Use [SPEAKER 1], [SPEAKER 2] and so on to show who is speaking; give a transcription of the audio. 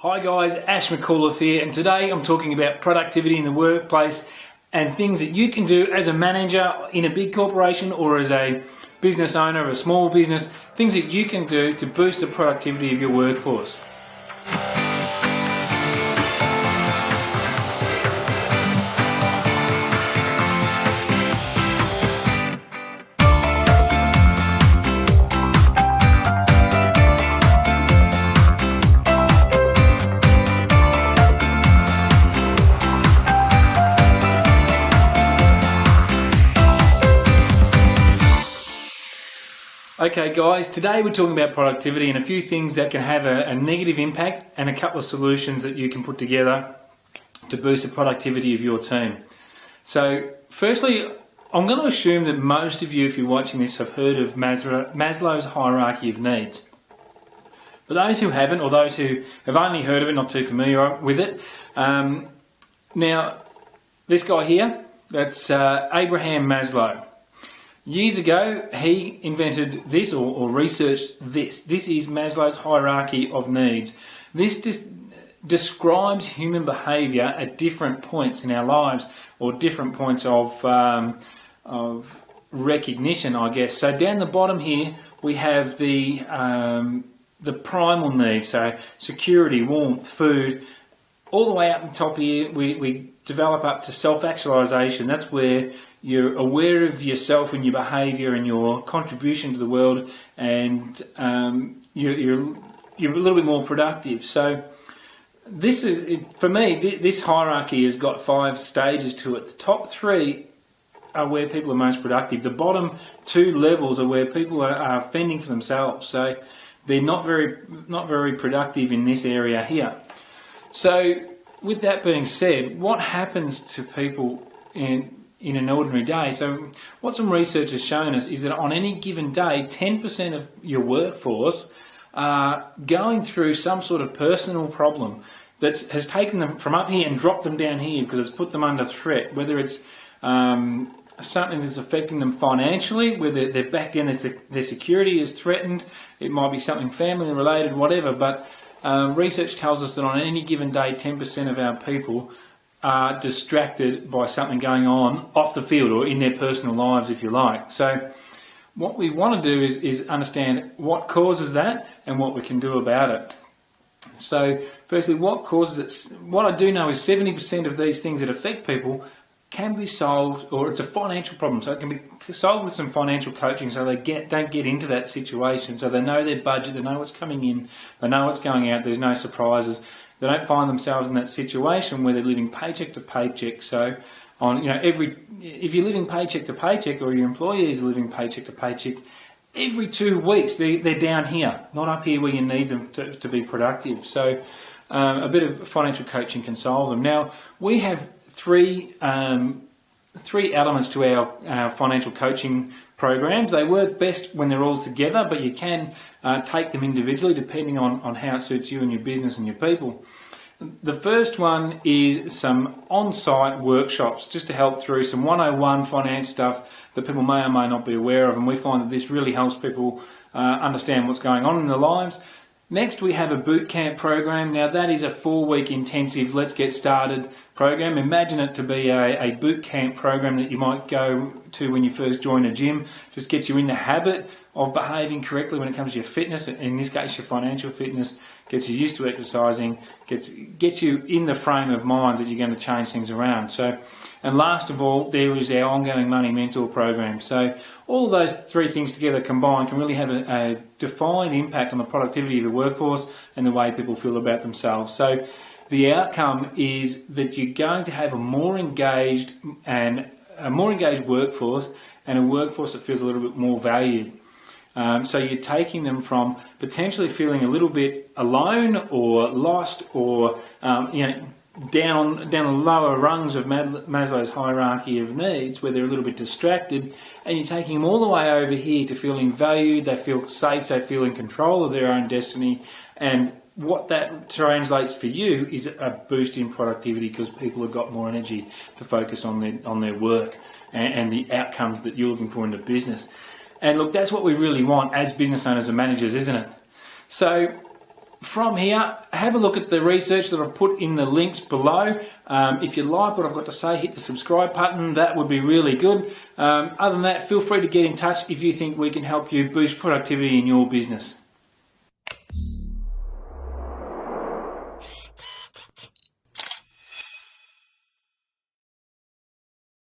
[SPEAKER 1] Hi guys, Ash McAuliffe here, and today I'm talking about productivity in the workplace and things that you can do as a manager in a big corporation or as a business owner of a small business, things that you can do to boost the productivity of your workforce. Okay guys, today we're talking about productivity and a few things that can have a negative impact and a couple of solutions that you can put together to boost the productivity of your team. So firstly, I'm going to assume that most of you, if you're watching this, have heard of Maslow's hierarchy of needs. For those who haven't, or those who have only heard of it, not too familiar with it, now this guy here, that's Abraham Maslow. Years ago, he invented this or researched this. This is Maslow's hierarchy of needs. This describes human behaviour at different points in our lives, or different points of recognition, I guess. So down the bottom here, we have the primal needs, so security, warmth, food. All the way up the top here, we develop up to self-actualisation. That's where you're aware of yourself and your behaviour and your contribution to the world, and you're a little bit more productive. So this is, for me, this hierarchy has got 5 stages to it. The top 3 are where people are most productive. The bottom 2 levels are where people are fending for themselves. So they're not very productive in this area here. So with that being said, what happens to people in an ordinary day? So what some research has shown us is that on any given day, 10% of your workforce are going through some sort of personal problem that has taken them from up here and dropped them down here because it's put them under threat, whether it's something that's affecting them financially, whether they're back down, their security is threatened, it might be something family related, whatever, but research tells us that on any given day, 10% of our people are distracted by something going on off the field or in their personal lives, if you like. So what we want to do is understand what causes that and what we can do about it. So firstly, what causes it? What I do know is 70% of these things that affect people can be solved, or it's a financial problem, so it can be solved with some financial coaching, so they don't get into that situation, so they know their budget, they know what's coming in, they know what's going out, there's no surprises. They don't find themselves in that situation where they're living paycheck to paycheck. So if you're living paycheck to paycheck, or your employees are living paycheck to paycheck, every 2 weeks they're down here, not up here where you need them to be productive. So a bit of financial coaching can solve them. Now, we have three elements to our financial coaching programs. They work best when they're all together, but you can take them individually depending on how it suits you and your business and your people. The first one is some on-site workshops, just to help through some 101 finance stuff that people may or may not be aware of, and we find that this really helps people understand what's going on in their lives. Next, we have a boot camp program. Now, that is a 4-week intensive let's get started program. Imagine it to be a boot camp program that you might go to when you first join a gym. Just gets you in the habit of behaving correctly when it comes to your fitness. In this case, your financial fitness. Gets you used to exercising. Gets you in the frame of mind that you're going to change things around. So, and last of all, there is our ongoing money mentor program. So all of those 3 things together combined can really have a defined impact on the productivity of the workforce and the way people feel about themselves. So the outcome is that you're going to have a more engaged workforce, and a workforce that feels a little bit more valued. So you're taking them from potentially feeling a little bit alone or lost, or down the lower rungs of Maslow's hierarchy of needs, where they're a little bit distracted, and you're taking them all the way over here to feeling valued, they feel safe, they feel in control of their own destiny. And what that translates for you is a boost in productivity, because people have got more energy to focus on their work and the outcomes that you're looking for in the business. And look, that's what we really want as business owners and managers, isn't it? So from here, have a look at the research that I've put in the links below. If you like what I've got to say, hit the subscribe button. That would be really good. Other than that, feel free to get in touch if you think we can help you boost productivity in your business.